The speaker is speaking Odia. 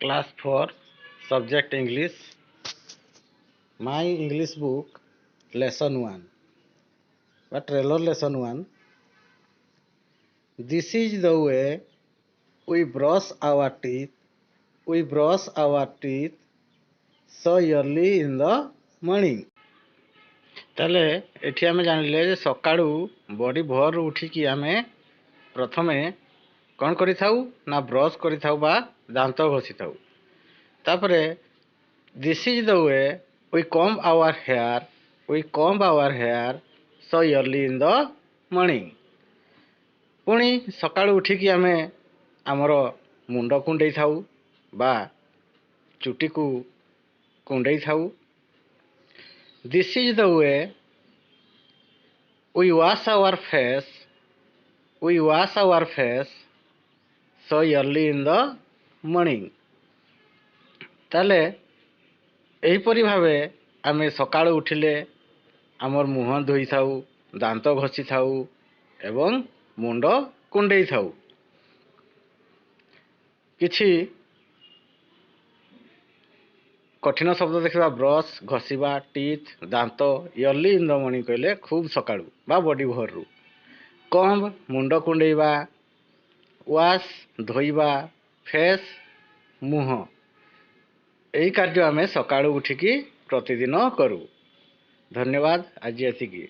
Class 4 Subject English. My English book Lesson 1. Trailer Lesson 1. This is the way we brush our teeth. We brush our teeth so early in the morning. ତାହେଲେ ଏଠି ଆମେ ଜାଣିଲେ ଯେ ସକାଳୁ ବଡ଼ି ଭୋରରୁ ଉଠିକି ଆମେ ପ୍ରଥମେ କ'ଣ କରିଥାଉ ନା ବ୍ରଶ କରିଥାଉ ବା ଦାନ୍ତ ଘଷିଥାଉ। ତାପରେ this is the way we comb our hair so early in the morning. ପୁଣି ସକାଳୁ ଉଠିକି ଆମେ ଆମର ମୁଣ୍ଡ କୁଣ୍ଡେଇ ଥାଉ ବା ଚୁଟିକୁ କୁଣ୍ଡେଇ ଥାଉ। This is the way we wash our face so early in the morning. ତାହେଲେ ଏହିପରି ଭାବେ ଆମେ ସକାଳୁ ଉଠିଲେ ଆମର ମୁହଁ ଧୋଇଥାଉ, ଦାନ୍ତ ଘଷିଥାଉ ଏବଂ ମୁଣ୍ଡ କୁଣ୍ଡେଇ ଥାଉ। କିଛି କଠିନ ଶବ୍ଦ ଦେଖିବା ବ୍ରଶ, ଘଷିବା, ଟିଥ୍, ଦାନ୍ତ, ଇୟର୍ଲି ଇନ୍ ଦ ମର୍ଣ୍ଣିଂ କହିଲେ ଖୁବ୍ ସକାଳୁ ବା ବଡ଼ି ଭୋରରୁ। କମ୍ବ ମୁଣ୍ଡ କୁଣ୍ଡେଇବା, ୱାଶ୍ ଧୋଇବା, ଫେସ୍ ମୁହଁ। ଏହି କାର୍ଯ୍ୟ ଆମେ ସକାଳୁ ଉଠିକି ପ୍ରତିଦିନ କରୁ। ଧନ୍ୟବାଦ। ଆଜି ଏତିକି।